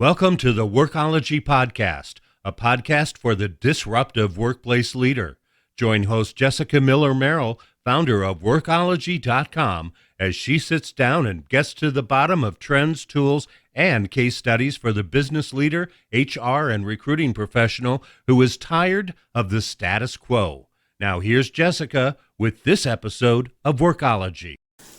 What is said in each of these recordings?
Welcome to the Workology Podcast, a podcast for the disruptive workplace leader. Join host Jessica Miller Merrill, founder of Workology.com, as she sits down and gets to the bottom of trends, tools, and case studies for the business leader, HR, and recruiting professional who is tired of the status quo. Now here's Jessica with this episode of Workology.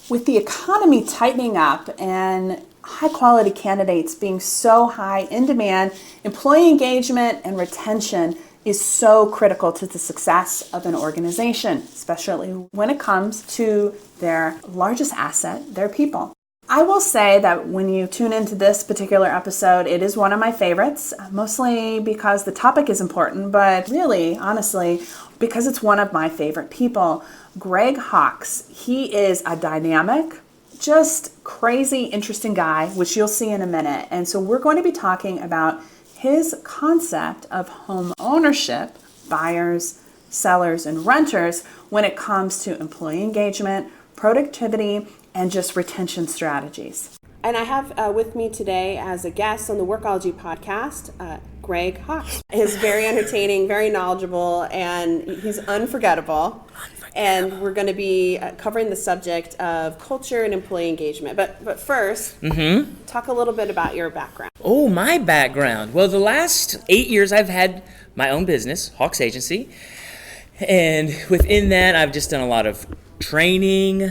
With the economy tightening up and high-quality candidates being so high in demand, employee engagement and retention is so critical to the success of an organization, especially when it comes to their largest asset, their people. I will say that when you tune into this particular episode, it is one of my favorites, mostly because the topic is important, but really, honestly, because it's one of my favorite people. Greg Hawkes, he is a dynamic, just crazy, interesting guy, which you'll see in a minute. And so we're going to be talking about his concept of home ownership, buyers, sellers, and renters when it comes to employee engagement, productivity, and just retention strategies. And I have with me today as a guest on the Workology podcast, Greg Hawkes. He's very entertaining, very knowledgeable, and he's unforgettable. And we're going to be covering the subject of culture and employee engagement. But first, talk a little bit about your background. Oh, my background. Well, the last 8 years I've had my own business, Hawkes Agency. And within that, I've just done a lot of training,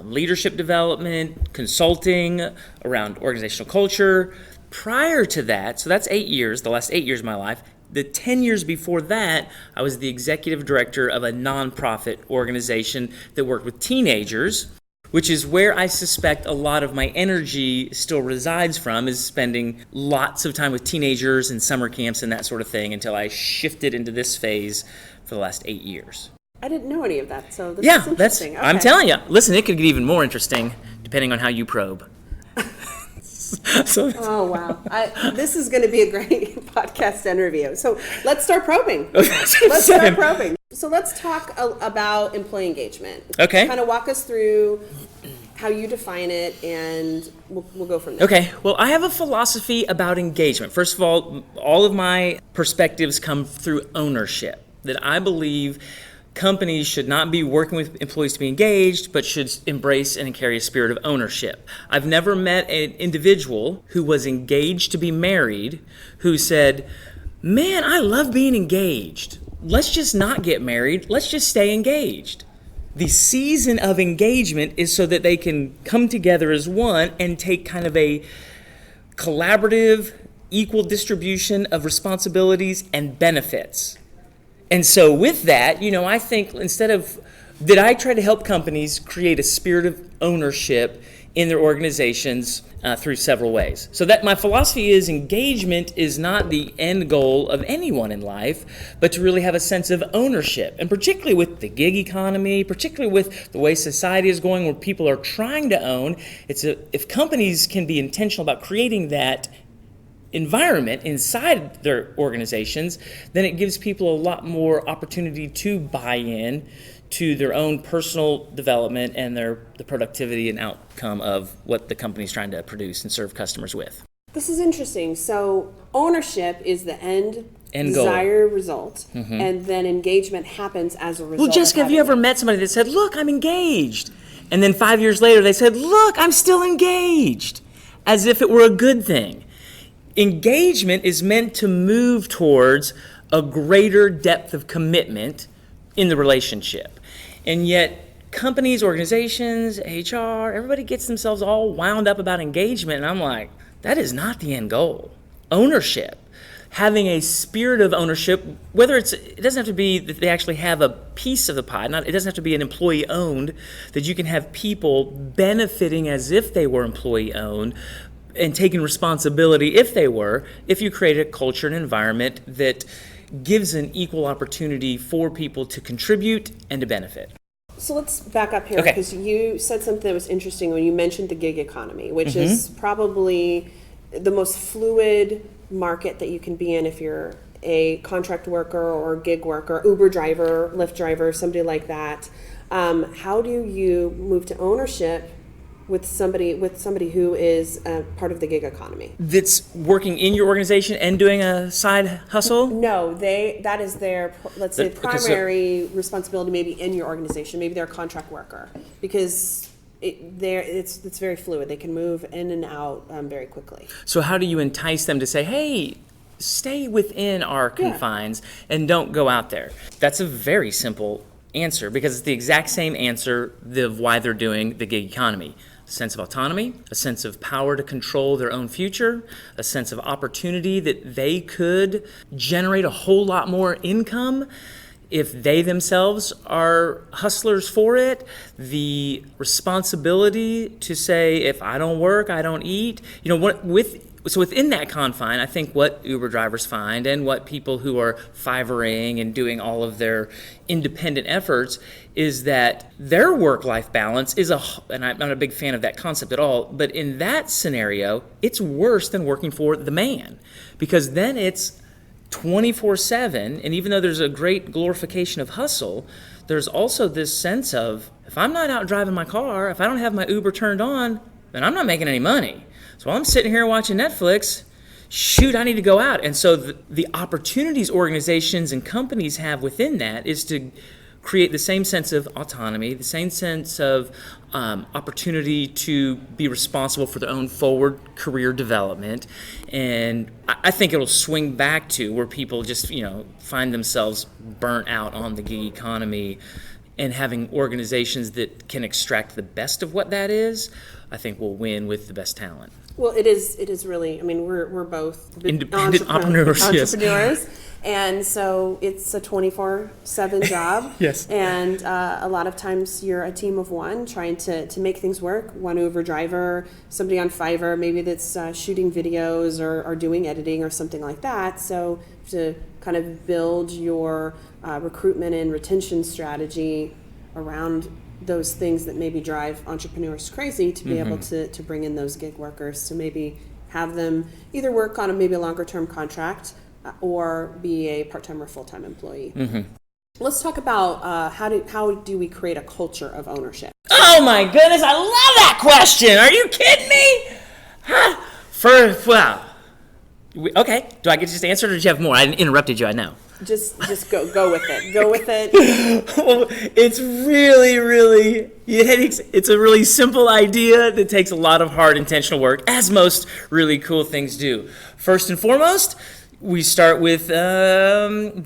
leadership development, consulting around organizational culture. Prior to that, so that's 8 years, the last 8 years of my life. The 10 years before that, I was the executive director of a nonprofit organization that worked with teenagers, which is where I suspect a lot of my energy still resides from, is spending lots of time with teenagers and summer camps and that sort of thing until I shifted into this phase for the last 8 years. I didn't know any of that, so this is interesting. I'm telling you. Listen, it could get even more interesting depending on how you probe. Oh, wow. This is going to be a great podcast interview. So let's start probing. So let's talk about employee engagement. Okay. Kind of walk us through how you define it, and we'll go from there. Okay. Well, I have a philosophy about engagement. First of all of my perspectives come through ownership, that I believe companies should not be working with employees to be engaged, but should embrace and carry a spirit of ownership. I've never met an individual who was engaged to be married who said, "Man, I love being engaged. Let's just not get married. Let's just stay engaged." The season of engagement is so that they can come together as one and take kind of a collaborative, equal distribution of responsibilities and benefits. And so with that, I think that I try to help companies create a spirit of ownership in their organizations through several ways. So that my philosophy is engagement is not the end goal of anyone in life, but to really have a sense of ownership. And particularly with the gig economy, particularly with the way society is going where people are trying to own, if companies can be intentional about creating that environment inside their organizations, then it gives people a lot more opportunity to buy in to their own personal development and the productivity and outcome of what the company's trying to produce and serve customers with. This is interesting. So ownership is the end desired result, and then engagement happens as a result. Well, Jessica, have you ever met somebody that said, "Look, I'm engaged," and then 5 years later they said, "Look, I'm still engaged," as if it were a good thing? Engagement is meant to move towards a greater depth of commitment in the relationship. And yet, companies, organizations, HR, everybody gets themselves all wound up about engagement. And I'm like, that is not the end goal. Ownership. Having a spirit of ownership, it doesn't have to be that they actually have a piece of the pie. It doesn't have to be an employee owned, that you can have people benefiting as if they were employee owned, and taking responsibility if you create a culture and environment that gives an equal opportunity for people to contribute and to benefit. So let's back up here, because you said something that was interesting when you mentioned the gig economy, which is probably the most fluid market that you can be in if you're a contract worker or gig worker, Uber driver, Lyft driver, somebody like that. How do you move to ownership with somebody who is part of the gig economy. That's working in your organization and doing a side hustle? No, that is their, let's say, Okay, so- primary responsibility maybe in your organization. Maybe they're a contract worker because it's very fluid. They can move in and out very quickly. So how do you entice them to say, hey, stay within our confines and don't go out there? That's a very simple answer because it's the exact same answer of why they're doing the gig economy. A sense of autonomy, a sense of power to control their own future, a sense of opportunity that they could generate a whole lot more income if they themselves are hustlers for it, the responsibility to say, if I don't work, I don't eat. So within that confine, I think what Uber drivers find and what people who are Fiverring and doing all of their independent efforts is that their work-life balance is and I'm not a big fan of that concept at all, but in that scenario, it's worse than working for the man because then it's 24/7, and even though there's a great glorification of hustle, there's also this sense of, if I'm not out driving my car, if I don't have my Uber turned on, then I'm not making any money. So while I'm sitting here watching Netflix, shoot, I need to go out. And so the opportunities organizations and companies have within that is to create the same sense of autonomy, the same sense of opportunity to be responsible for their own forward career development. And I think it'll swing back to where people just, find themselves burnt out on the gig economy, and having organizations that can extract the best of what that is, I think will win with the best talent. Well, it is really, we're both Independent entrepreneurs, yes. And so it's a 24/7 job. Yes. And a lot of times you're a team of one trying to make things work. One Uber driver, somebody on Fiverr, maybe that's shooting videos or doing editing or something like that. So to kind of build your recruitment and retention strategy around those things that maybe drive entrepreneurs crazy, to be able to bring in those gig workers, to maybe have them either work on maybe a longer term contract or be a part-time or full-time employee. Let's talk about how do we create a culture of ownership? Oh my goodness, I love that question. Are you kidding me? Okay, do I get to just answer it or do you have more? I interrupted you, I know. Just go with it. Go with it. Well, it's really, it's a really simple idea that takes a lot of hard intentional work, as most really cool things do. First and foremost, we start with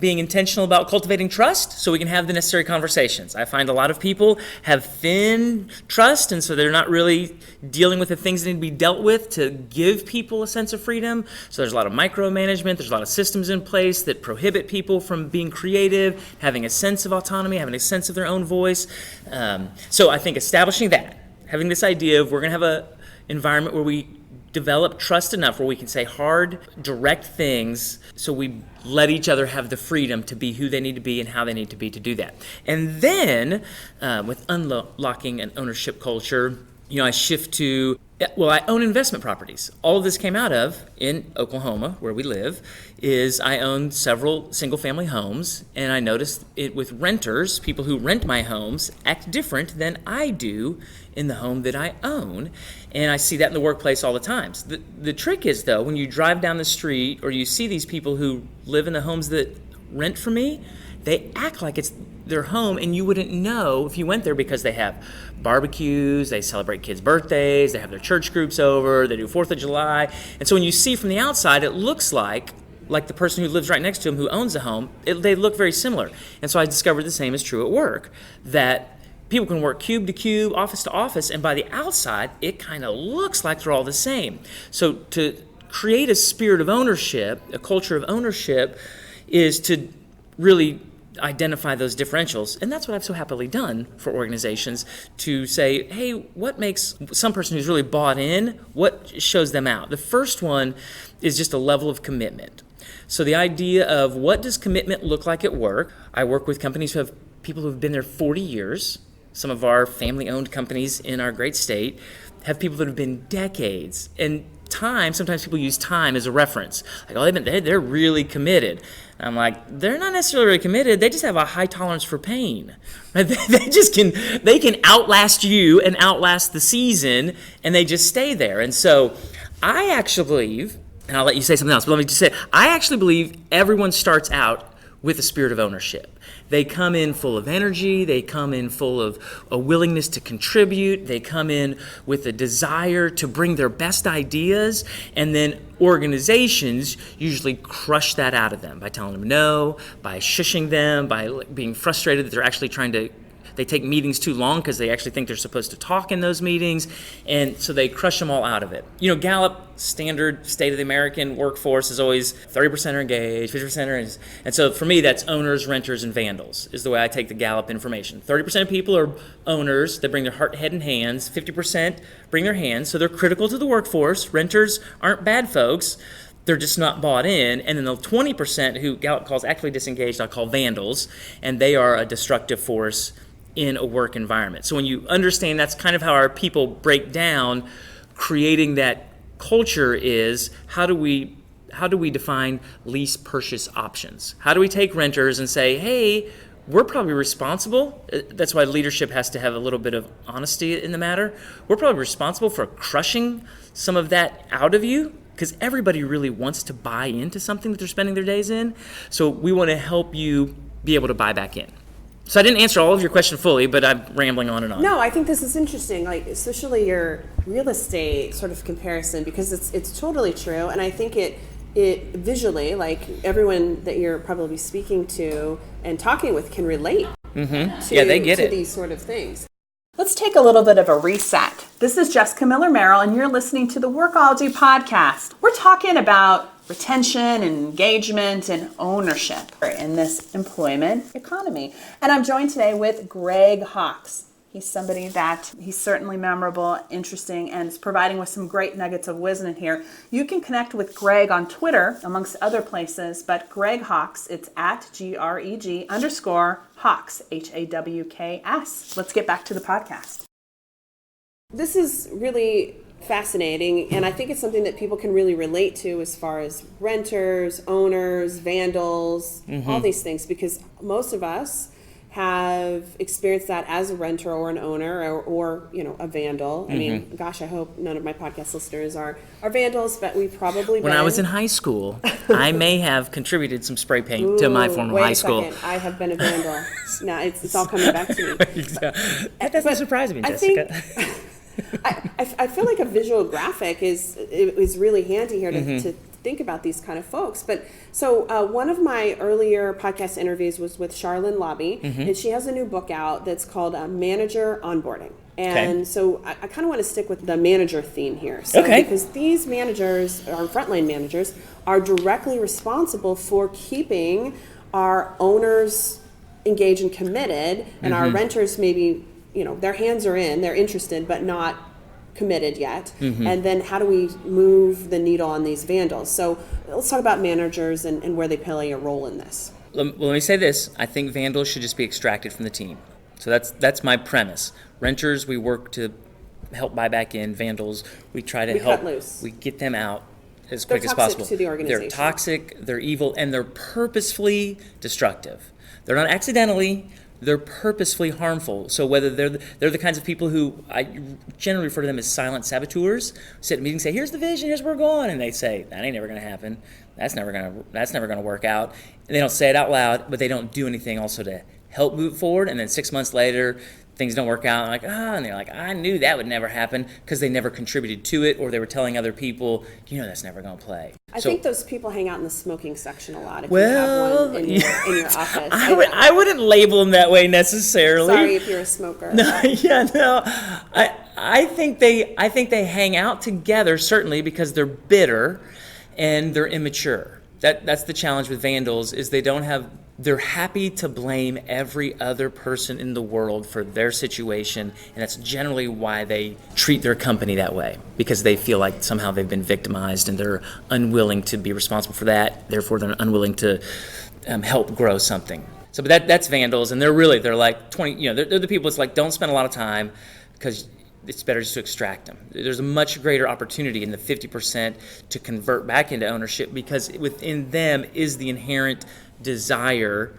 being intentional about cultivating trust so we can have the necessary conversations. I find a lot of people have thin trust, and so they're not really dealing with the things that need to be dealt with to give people a sense of freedom. So there's a lot of micromanagement, there's a lot of systems in place that prohibit people from being creative, having a sense of autonomy, having a sense of their own voice. So I think establishing that, having this idea of we're going to have an environment where we develop trust enough where we can say hard, direct things so we let each other have the freedom to be who they need to be and how they need to be to do that. And then with unlocking an ownership culture, I shift to, I own investment properties. All of this came out of, in Oklahoma, where we live, is I own several single-family homes, and I noticed it with renters, people who rent my homes, act different than I do in the home that I own, and I see that in the workplace all the time. The trick is, though, when you drive down the street or you see these people who live in the homes that rent from me, they act like it's their home, and you wouldn't know if you went there because they have barbecues, they celebrate kids' birthdays, they have their church groups over, they do 4th of July. And so when you see from the outside, it looks like the person who lives right next to them who owns the home, they look very similar. And so I discovered the same is true at work, that people can work cube to cube, office to office, and by the outside, it kind of looks like they're all the same. So to create a spirit of ownership, a culture of ownership, is to really identify those differentials. And that's what I've so happily done for organizations, to say, hey, what makes some person who's really bought in, what shows them out? The first one is just a level of commitment. So the idea of what does commitment look like at work? I work with companies who have people who've been there 40 years. Some of our family-owned companies in our great state have people that have been decades. And time, sometimes people use time as a reference. Like, oh, they're really committed. And I'm like, they're not necessarily really committed. They just have a high tolerance for pain. Right? They can outlast you and outlast the season, and they just stay there. And so I actually believe, and I'll let you say something else, but let me just say, I actually believe everyone starts out with a spirit of ownership. They come in full of energy, they come in full of a willingness to contribute, they come in with a desire to bring their best ideas, and then organizations usually crush that out of them by telling them no, by shushing them, by being frustrated that they're actually they take meetings too long because they actually think they're supposed to talk in those meetings, and so they crush them all out of it. You know, Gallup standard state of the American workforce is always 30% are engaged, 50% are engaged. And so for me, that's owners, renters, and vandals is the way I take the Gallup information. 30% of people are owners that bring their heart, head, and hands. 50% bring their hands, so they're critical to the workforce. Renters aren't bad folks. They're just not bought in. And then the 20% who Gallup calls actively disengaged, I call vandals, and they are a destructive force in a work environment. So when you understand that's kind of how our people break down, creating that culture is how do we define lease purchase options? How do we take renters and say, hey, we're probably responsible. That's why leadership has to have a little bit of honesty in the matter. We're probably responsible for crushing some of that out of you, because everybody really wants to buy into something that they're spending their days in. So we want to help you be able to buy back in. So I didn't answer all of your question fully, but I'm rambling on and on. No, I think this is interesting, like especially your real estate sort of comparison, because it's totally true, and I think it visually, like everyone that you're probably speaking to and talking with can relate. Mm-hmm. Yeah, they get to it. These sort of things. Let's take a little bit of a reset. This is Jessica Miller Merrill, and you're listening to the Workology Podcast. We're talking about retention and engagement and ownership in this employment economy. And I'm joined today with Greg Hawkes. He's somebody that he's certainly memorable, interesting, and is providing with some great nuggets of wisdom here. You can connect with Greg on Twitter, amongst other places, but Greg Hawkes, it's at @GREG_Hawks, HAWKS. Let's get back to the podcast. This is really fascinating, and I think it's something that people can really relate to as far as renters, owners, vandals, all these things, because most of us have experienced that as a renter or an owner or you know, a vandal. I mean, gosh, I hope none of my podcast listeners are vandals, but we've probably been. When I was in high school, I may have contributed some spray paint to my former high school. Wait a second, I have been a vandal. No, it's all coming back to me. That doesn't surprise me, Jessica. I feel like a visual graphic is really handy here to think about these kind of folks. But so one of my earlier podcast interviews was with Charlene Lobby, and she has a new book out that's called Manager Onboarding. And so I kind of want to stick with the manager theme here. So because these managers, our frontline managers, are directly responsible for keeping our owners engaged and committed, and our renters maybe, you know, their hands are in, they're interested, but not committed yet. And then how do we move the needle on these vandals? So let's talk about managers and where they play a role in this. Well, let me say this. I think vandals should just be extracted from the team. So that's my premise. Renters, we work to help buy back in. Vandals, we try to help. Cut loose. We get them out as quick as toxic possible. to the organization. They're toxic, they're evil, and they're purposefully destructive. They're not accidentally. They're purposefully harmful. So whether they're the kinds of people who I generally refer to them as silent saboteurs, sit in meetings, say, "Here's the vision, here's where we're going," and they say, "That ain't never going to happen. That's never going to work out." And they don't say it out loud, but they don't do anything also to help move forward. And then 6 months later, things don't work out. And they're like, "I knew that would never happen," because they never contributed to it, or they were telling other people, that's never going to play. I think those people hang out in the smoking section a lot. If well, you have one in your office. I wouldn't label them that way necessarily. Sorry if you're a smoker. I think they hang out together certainly because they're bitter and they're immature. That's the challenge with vandals, is they're happy to blame every other person in the world for their situation, and that's generally why they treat their company that way, because they feel like somehow they've been victimized and they're unwilling to be responsible for that, therefore they're unwilling to help grow something. So but that's vandals, and they're like 20, they're the people. It's like, don't spend a lot of time, because it's better just to extract them. There's a much greater opportunity in the 50% to convert back into ownership, because within them is the inherent desire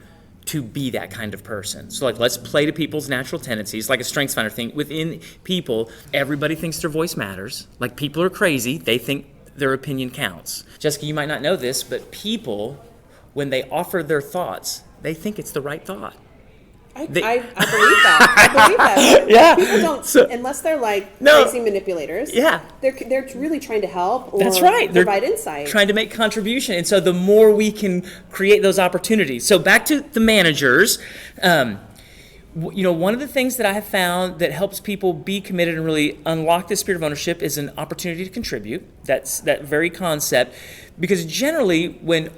to be that kind of person. So like, let's play to people's natural tendencies, like a StrengthsFinder thing. Within people, everybody thinks their voice matters. Like, people are crazy. They think their opinion counts. Jessica, you might not know this, but people, when they offer their thoughts, they think it's the right thought. I believe that. I believe that. Yeah. People don't, unless they're like crazy manipulators. Yeah. They're really trying to help or That's right. provide insight. Trying to make contribution. And so the more we can create those opportunities. So back to the managers, one of the things that I have found that helps people be committed and really unlock the spirit of ownership is an opportunity to contribute. That's that very concept. Because generally, when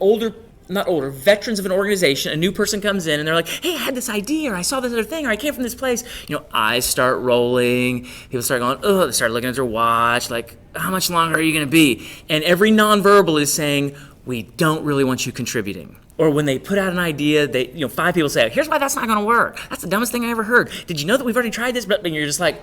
veterans of an organization, a new person comes in and they're like, hey, I had this idea, or I saw this other thing, or I came from this place. Eyes start rolling. People start going, they start looking at their watch, like, how much longer are you going to be? And every nonverbal is saying, we don't really want you contributing. Or when they put out an idea, 5 people say, here's why that's not going to work. That's the dumbest thing I ever heard. Did you know that we've already tried this? But you're just like,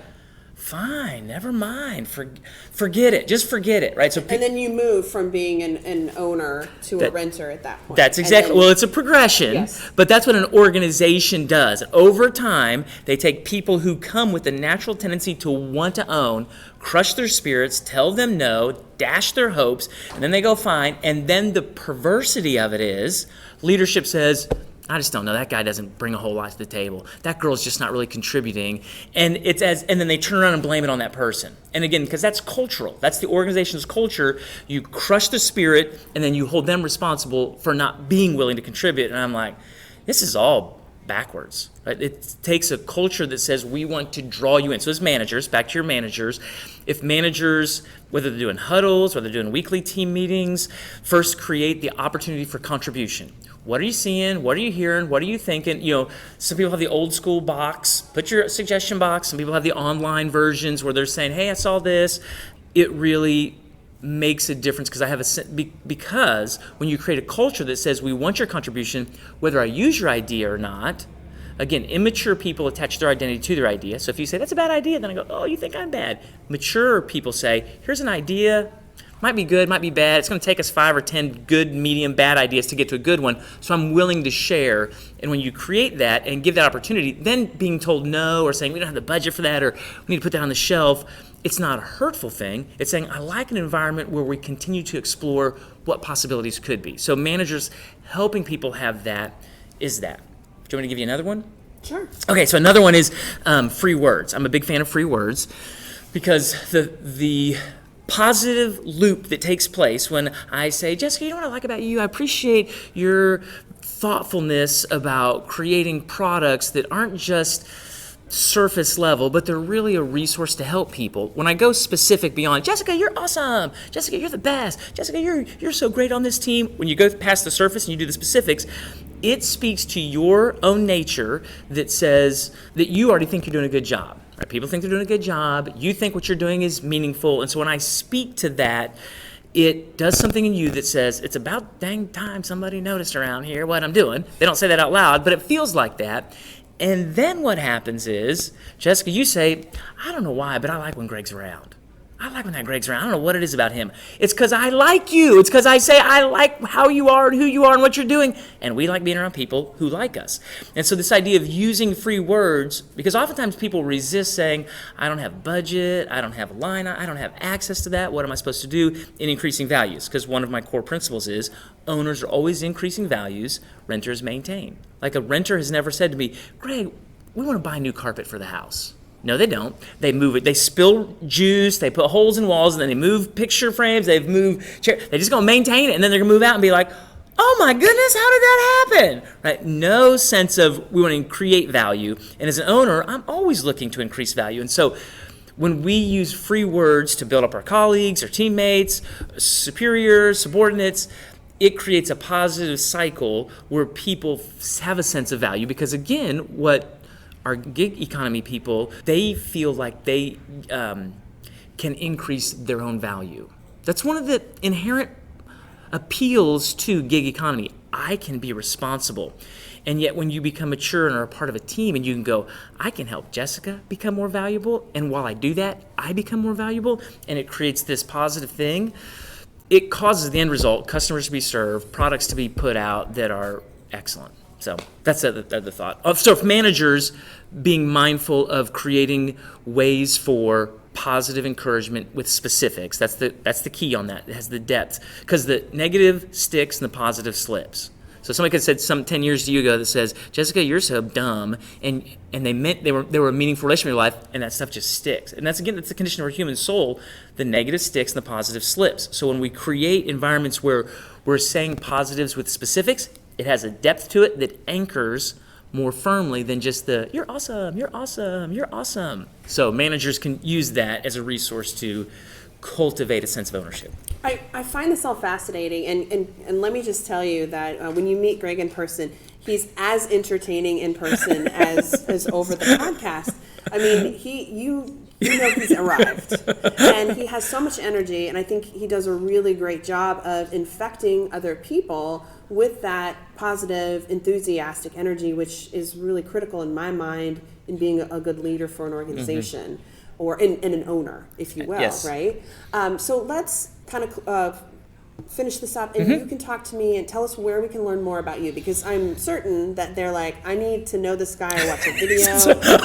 fine, never mind. Forget it. Just forget it, right? So, and then you move from being an owner to a renter at that point. That's exactly. Well, it's a progression, yes. But that's what an organization does. Over time, they take people who come with the natural tendency to want to own, crush their spirits, tell them no, dash their hopes, and then they go fine. And then the perversity of it is, leadership says, I just don't know. That guy doesn't bring a whole lot to the table. That girl's just not really contributing. And then they turn around and blame it on that person. And again, because that's cultural. That's the organization's culture. You crush the spirit, and then you hold them responsible for not being willing to contribute. And I'm like, this is all backwards. Right? It takes a culture that says we want to draw you in. So as managers, back to your managers, if managers, whether they're doing huddles, whether they're doing weekly team meetings, first create the opportunity for contribution. What are you seeing? What are you hearing? What are you thinking? Some people have the old school box. Put your suggestion box. Some people have the online versions where they're saying, hey, I saw this. It really makes a difference because when you create a culture that says we want your contribution, whether I use your idea or not, again, immature people attach their identity to their idea. So if you say, that's a bad idea, then I go, oh, you think I'm bad. Mature people say, here's an idea. Might be good, might be bad. It's going to take us 5 or 10 good, medium, bad ideas to get to a good one. So I'm willing to share. And when you create that and give that opportunity, then being told no or saying we don't have the budget for that or we need to put that on the shelf, it's not a hurtful thing. It's saying I like an environment where we continue to explore what possibilities could be. So managers helping people have that is that. Do you want me to give you another one? Sure. Okay, so another one is free words. I'm a big fan of free words because the positive loop that takes place when I say, Jessica, you know what I like about you? I appreciate your thoughtfulness about creating products that aren't just surface level, but they're really a resource to help people. When I go specific beyond, Jessica, you're awesome. Jessica, you're the best. Jessica, you're so great on this team. When you go past the surface and you do the specifics, it speaks to your own nature that says that you already think you're doing a good job. Right? People think they're doing a good job. You think what you're doing is meaningful. And so when I speak to that, it does something in you that says, it's about dang time somebody noticed around here what I'm doing. They don't say that out loud, but it feels like that. And then what happens is, Jessica, you say, I don't know why, but I like when Greg's around. I like when that Greg's around. I don't know what it is about him. It's because I like you. It's because I say I like how you are and who you are and what you're doing. And we like being around people who like us. And so this idea of using free words, because oftentimes people resist saying, I don't have budget, I don't have a line, I don't have access to that. What am I supposed to do in increasing values? Because one of my core principles is owners are always increasing values, renters maintain. Like a renter has never said to me, Greg, we want to buy new carpet for the house. No, they don't. They move it. They spill juice. They put holes in walls, and then they move picture frames. They've moved chairs. They're just going to maintain it, and then they're going to move out and be like, oh, my goodness, how did that happen? Right? No sense of we want to create value. And as an owner, I'm always looking to increase value. And so when we use free words to build up our colleagues, our teammates, superiors, subordinates, it creates a positive cycle where people have a sense of value. Because, again, what our gig economy people, they feel like they can increase their own value. That's one of the inherent appeals to gig economy. I can be responsible. And yet when you become mature and are a part of a team and you can go, I can help Jessica become more valuable. And while I do that, I become more valuable. And it creates this positive thing. It causes the end result, customers to be served, products to be put out that are excellent. So that's the thought. So if managers being mindful of creating ways for positive encouragement with specifics, that's the key on that. It has the depth, because the negative sticks and the positive slips. So somebody could have said 10 years to you ago that says, Jessica, you're so dumb, and they meant they were a meaningful relationship in your life, and that stuff just sticks. And that's the condition of our human soul. The negative sticks and the positive slips. So when we create environments where we're saying positives with specifics, it has a depth to it that anchors more firmly than just the you're awesome, you're awesome, you're awesome. So managers can use that as a resource to cultivate a sense of ownership. I find this all fascinating, and let me just tell you that when you meet Greg in person, he's as entertaining in person as over the podcast. I mean, you know he's arrived, and he has so much energy, and I think he does a really great job of infecting other people with that positive, enthusiastic energy, which is really critical in my mind in being a good leader for an organization. Or in an owner, if you will, Yes. right? So let's kind of finish this up, and you can talk to me and tell us where we can learn more about you, because I'm certain that they're like, I need to know this guy, or watch a video,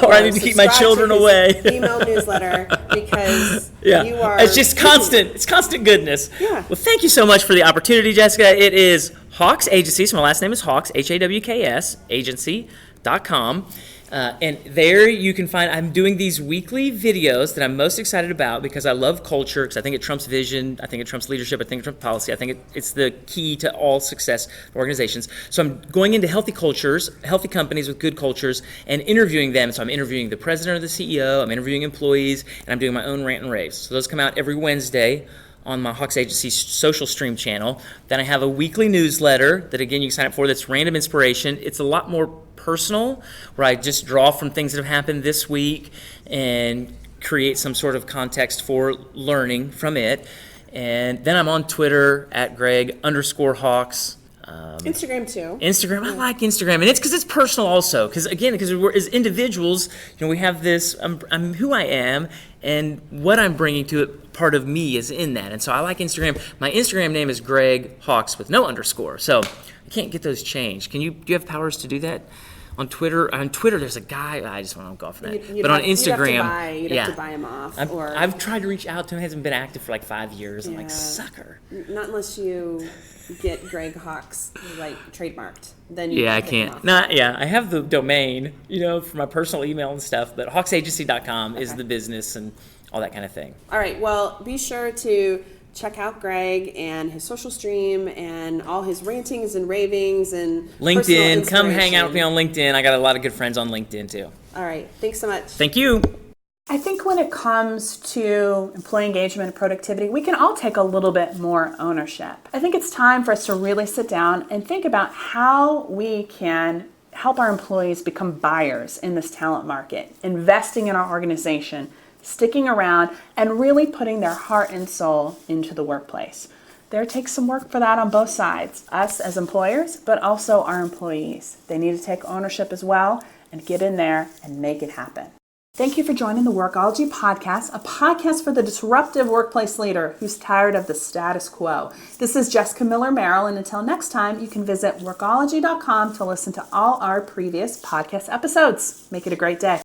or I need to keep my subscribe children to his away. email newsletter, because Yeah, you are. it's just constant. It's constant goodness. Yeah. Well, thank you so much for the opportunity, Jessica. It is Hawks Agency. So my last name is Hawks, HAWKS, agency.com. And there you can find, I'm doing these weekly videos that I'm most excited about because I love culture, because I think it trumps vision, I think it trumps leadership, I think it trumps policy, I think it's the key to all success for organizations. So I'm going into healthy cultures, healthy companies with good cultures, and interviewing them. So I'm interviewing the president or the CEO, I'm interviewing employees, and I'm doing my own rant and raves. So those come out every Wednesday on my Hawks Agency social stream channel. Then I have a weekly newsletter that, again, you can sign up for, that's random inspiration. It's a lot more personal, where I just draw from things that have happened this week and create some sort of context for learning from it. And then I'm on Twitter at Greg_Hawks. Instagram too. Instagram, I like Instagram, and it's because it's personal also. Because we're as individuals, we have this. I'm who I am, and what I'm bringing to it. Part of me is in that, and so I like Instagram. My Instagram name is Greg Hawks with no underscore, so I can't get those changed. Do you have powers to do that? On Twitter, there's a guy. I just want to go off on that. But on Instagram, you'd have to buy him off. I've tried to reach out to him. He hasn't been active for like 5 years. I'm like, Yeah. sucker. Not unless you get Greg Hawks trademarked. Then you Yeah, I can take him can't. off. I have the domain, for my personal email and stuff. But hawksagency.com is the business and all that kind of thing. All right. Well, be sure to check out Greg and his social stream and all his rantings and ravings and LinkedIn. personal Come hang out with me inspiration. on LinkedIn. I got a lot of good friends on LinkedIn too. All right. Thanks so much. Thank you. I think when it comes to employee engagement and productivity, we can all take a little bit more ownership. I think it's time for us to really sit down and think about how we can help our employees become buyers in this talent market, investing in our organization, sticking around, and really putting their heart and soul into the workplace. There takes some work for that on both sides, us as employers, but also our employees. They need to take ownership as well and get in there and make it happen. Thank you for joining the Workology Podcast, a podcast for the disruptive workplace leader who's tired of the status quo. This is Jessica Miller Merrill, and until next time, you can visit Workology.com to listen to all our previous podcast episodes. Make it a great day.